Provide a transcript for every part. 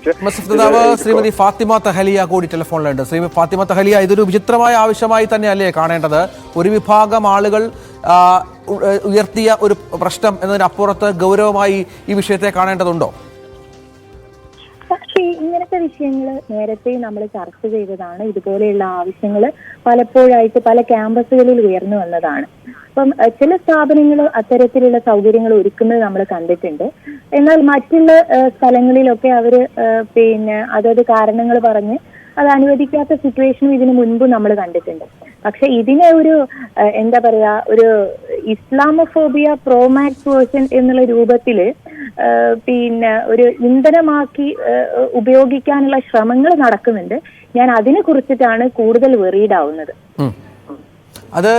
സംബന്ധിച്ച് ശ്രീമതി ഫാത്തിമ തഹലിയ കൂടി ടെലിഫോണിലുണ്ട്. ശ്രീമതി ഫാത്തിമ തഹലിയ, ഇതൊരു വിചിത്രമായ ആവശ്യമായി തന്നെയല്ലേ കാണേണ്ടത്? ഒരു വിഭാഗം ആളുകൾ ഉയർത്തിയ ഒരു പ്രശ്നം എന്നതിനപ്പുറത്ത് ഗൗരവമായി ഈ വിഷയത്തെ കാണേണ്ടതുണ്ടോ? പക്ഷേ ഇങ്ങനത്തെ വിഷയങ്ങൾ നേരത്തെ നമ്മൾ ചർച്ച ചെയ്തതാണ്. ഇതുപോലെയുള്ള ആവശ്യങ്ങൾ പലപ്പോഴായിട്ട് പല ക്യാമ്പസുകളിൽ ഉയർന്നു വന്നതാണ്. അപ്പം ചില സ്ഥാപനങ്ങൾ അത്തരത്തിലുള്ള സൗകര്യങ്ങൾ ഒരുക്കുന്നത് നമ്മൾ കണ്ടിട്ടുണ്ട്. എന്നാൽ മറ്റുള്ള സ്ഥലങ്ങളിലൊക്കെ അവര് അതത് കാരണങ്ങൾ പറഞ്ഞ് അത് അനുവദിക്കാത്ത സിറ്റുവേഷനും ഇതിനു മുൻപ് നമ്മൾ കണ്ടിട്ടുണ്ട്. പക്ഷെ ഇതിനെ ഒരു എന്താ പറയാ, ഒരു ഇസ്ലാമോഫോബിയ പ്രോമാക്സ് വേർഷൻ എന്നുള്ള രൂപത്തില് ഒരു ഇന്ധനമാക്കി ഉപയോഗിക്കാനുള്ള ശ്രമങ്ങൾ നടക്കുന്നുണ്ട്. ഞാൻ അതിനെ കുറിച്ചിട്ടാണ് കൂടുതൽ വെറീഡ് ആവുന്നത്. അത്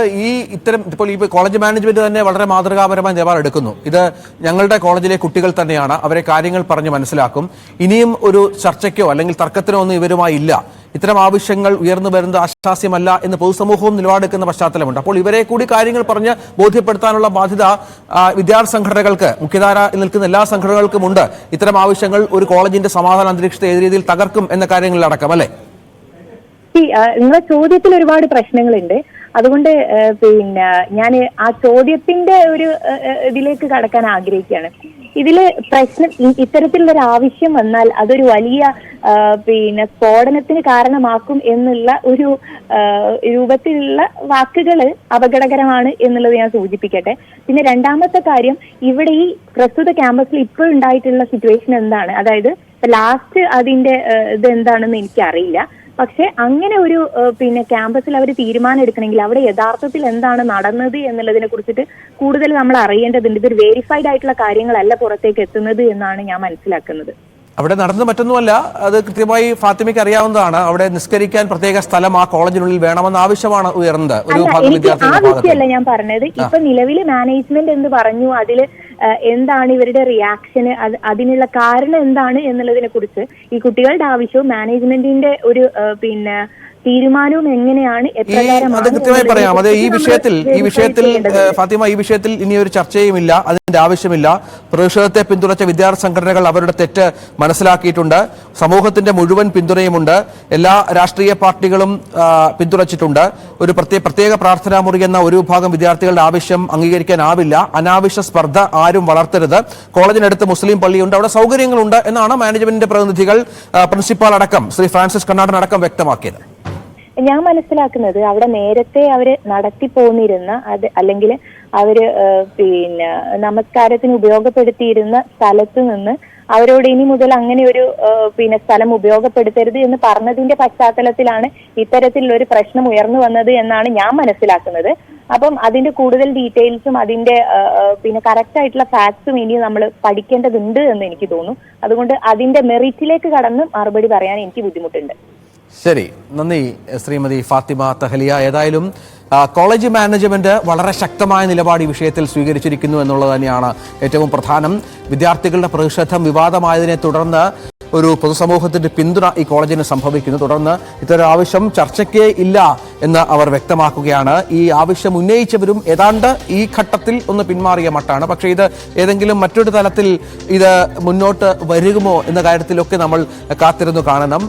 ഇപ്പോൾ ഈ കോളേജ് മാനേജ്മെന്റ് തന്നെ വളരെ മാതൃകാപരമായ നിലപാടെടുക്കുന്നു. ഇത് ഞങ്ങളുടെ കോളേജിലെ കുട്ടികൾ തന്നെയാണ്, അവരെ കാര്യങ്ങൾ പറഞ്ഞ് മനസ്സിലാക്കും. ഇനിയും ഒരു ചർച്ചയ്ക്കോ അല്ലെങ്കിൽ തർക്കത്തിനോ ഒന്നും ഇവരുമായി ഇല്ല. ഇത്തരം ആവശ്യങ്ങൾ ഉയർന്നു വരുന്നത് ആശാസ്യമല്ല എന്ന് പൊതുസമൂഹവും നിലപാടെടുക്കുന്ന പശ്ചാത്തലമുണ്ട്. അപ്പോൾ ഇവരെ കൂടി കാര്യങ്ങൾ പറഞ്ഞ് ബോധ്യപ്പെടുത്താനുള്ള ബാധ്യത വിദ്യാർത്ഥി സംഘടനകൾക്ക്, മുഖ്യധാര നിൽക്കുന്ന എല്ലാ സംഘടനകൾക്കും ഉണ്ട്. ഇത്തരം ആവശ്യങ്ങൾ ഒരു കോളേജിന്റെ സമാധാന അന്തരീക്ഷത്തെ ഏത് രീതിയിൽ തകർക്കും എന്ന കാര്യങ്ങളിലടക്കം, അല്ലേ? നിങ്ങളുടെ ചോദ്യത്തിൽ ഒരുപാട് പ്രശ്നങ്ങളുണ്ട്. അതുകൊണ്ട് ഞാൻ ആ ചോദ്യത്തിന്റെ ഒരു ഇതിലേക്ക് കടക്കാൻ ആഗ്രഹിക്കുകയാണ്. ഇതില് പ്രശ്നം, ഇത്തരത്തിലുള്ളൊരു ആവശ്യം വന്നാൽ അതൊരു വലിയ സ്ഫോടനത്തിന് കാരണമാക്കും എന്നുള്ള ഒരു രൂപത്തിലുള്ള വാക്കുകൾ അപകടകരമാണ് എന്നുള്ളത് ഞാൻ സൂചിപ്പിക്കട്ടെ. പിന്നെ രണ്ടാമത്തെ കാര്യം, ഇവിടെ ഈ പ്രസ്തുത ക്യാമ്പസിൽ ഇപ്പോൾ ഉണ്ടായിട്ടുള്ള സിറ്റുവേഷൻ എന്താണ്, അതായത് ലാസ്റ്റ് അതിന്റെ ഇത് എന്താണെന്ന് എനിക്കറിയില്ല. പക്ഷെ അങ്ങനെ ഒരു ക്യാമ്പസിൽ അവർ തീരുമാനം എടുക്കണമെങ്കിൽ അവിടെ യഥാർത്ഥത്തിൽ എന്താണ് നടന്നത് എന്നുള്ളതിനെ കുറിച്ചിട്ട് കൂടുതൽ നമ്മൾ അറിയേണ്ടതുണ്ട്. ഇതൊരു വെരിഫൈഡ് ആയിട്ടുള്ള കാര്യങ്ങളല്ല പുറത്തേക്ക് എത്തുന്നത് എന്നാണ് ഞാൻ മനസ്സിലാക്കുന്നത്. അവിടെ നടന്നത് മറ്റൊന്നുമല്ല, അത് കൃത്യമായി ഫാത്തിമയ്ക്ക് അറിയാവുന്നതാണ്. അവിടെ നിസ്കരിക്കാൻ പ്രത്യേക സ്ഥലം ആ കോളേജിനുള്ളിൽ വേണമെന്ന ആവശ്യമാണ് ഉയർന്നത്. ആ വിഷയമല്ല ഞാൻ പറഞ്ഞത്. ഇപ്പൊ നിലവിൽ മാനേജ്മെന്റ് എന്ത് പറഞ്ഞു, അതില് എന്താണ് ഇവരുടെ റിയാക്ഷന്, അതിനുള്ള കാരണം എന്താണ് എന്നുള്ളതിനെ കുറിച്ച് ഈ കുട്ടികളുടെ ആവശ്യവും മാനേജ്മെന്റിന്റെ ഒരു തീരുമാനവും എങ്ങനെയാണ്, അത് കൃത്യമായി പറയാം. അത് ഈ വിഷയത്തിൽ ഫാത്തിമ, ഈ വിഷയത്തിൽ ഇനിയൊരു ചർച്ചയുമില്ല, അതിന്റെ ആവശ്യമില്ല. പ്രതിഷേധത്തെ പിന്തുണച്ച വിദ്യാർത്ഥി സംഘടനകൾ അവരുടെ തെറ്റ് മനസ്സിലാക്കിയിട്ടുണ്ട്. സമൂഹത്തിന്റെ മുഴുവൻ പിന്തുണയുമുണ്ട്. എല്ലാ രാഷ്ട്രീയ പാർട്ടികളും പിന്തുണച്ചിട്ടുണ്ട്. ഒരു പ്രത്യേക പ്രാർത്ഥനാ മുറി എന്ന ഒരു വിഭാഗം വിദ്യാർത്ഥികളുടെ ആവശ്യം അംഗീകരിക്കാനാവില്ല. അനാവശ്യ സ്പർദ്ധ ആരും വളർത്തരുത്. കോളേജിനടുത്ത് മുസ്ലിം പള്ളിയുണ്ട്, അവിടെ സൗകര്യങ്ങളുണ്ട് എന്നാണ് മാനേജ്മെന്റിന്റെ പ്രതിനിധികൾ, പ്രിൻസിപ്പാൾ അടക്കം ശ്രീ ഫ്രാൻസിസ് കണ്ണാടൻ അടക്കം വ്യക്തമാക്കിയത്. ഞാൻ മനസ്സിലാക്കുന്നത് അവിടെ നേരത്തെ അവര് നടത്തിപ്പോന്നിരുന്ന അല്ലെങ്കിൽ അവര് നമസ്കാരത്തിന് ഉപയോഗപ്പെടുത്തിയിരുന്ന സ്ഥലത്ത് നിന്ന് അവരോട് ഇനി മുതൽ അങ്ങനെ ഒരു സ്ഥലം ഉപയോഗപ്പെടുത്തരുത് എന്ന് പറഞ്ഞതിന്റെ പശ്ചാത്തലത്തിലാണ് ഇത്തരത്തിലുള്ള ഒരു പ്രശ്നം ഉയർന്നു വന്നത് എന്നാണ് ഞാൻ മനസ്സിലാക്കുന്നത്. അപ്പം അതിന്റെ കൂടുതൽ ഡീറ്റെയിൽസും അതിന്റെ കറക്റ്റ് ആയിട്ടുള്ള ഫാക്ട്സും ഇനി നമ്മൾ പഠിക്കേണ്ടതുണ്ട് എന്ന് എനിക്ക് തോന്നുന്നു. അതുകൊണ്ട് അതിന്റെ മെറിറ്റിലേക്ക് കടന്ന് മറുപടി പറയാൻ എനിക്ക് ബുദ്ധിമുട്ടുണ്ട്. ശരി, നന്ദി ശ്രീമതി ഫാത്തിമ തഹലിയ. ഏതായാലും കോളേജ് മാനേജ്മെന്റ് വളരെ ശക്തമായ നിലപാട് ഈ വിഷയത്തിൽ സ്വീകരിച്ചിരിക്കുന്നു എന്നുള്ളത് തന്നെയാണ് ഏറ്റവും പ്രധാനം. വിദ്യാർത്ഥികളുടെ പ്രതിഷേധം വിവാദമായതിനെ തുടർന്ന് ഒരു പൊതുസമൂഹത്തിന്റെ പിന്തുണ ഈ കോളേജിന് സംഭവിക്കുന്നു. തുടർന്ന് ഇത്തരം ആവശ്യം ചർച്ചയ്ക്കേ ഇല്ല എന്ന് അവർ വ്യക്തമാക്കുകയാണ്. ഈ ആവശ്യം ഉന്നയിച്ചവരും ഏതാണ്ട് ഈ ഘട്ടത്തിൽ ഒന്ന് പിന്മാറിയ മട്ടാണ്. പക്ഷേ ഇത് ഏതെങ്കിലും മറ്റൊരു തലത്തിൽ ഇത് മുന്നോട്ട് വരുമോ എന്ന കാര്യത്തിലൊക്കെ നമ്മൾ കാത്തിരുന്നു കാണണം.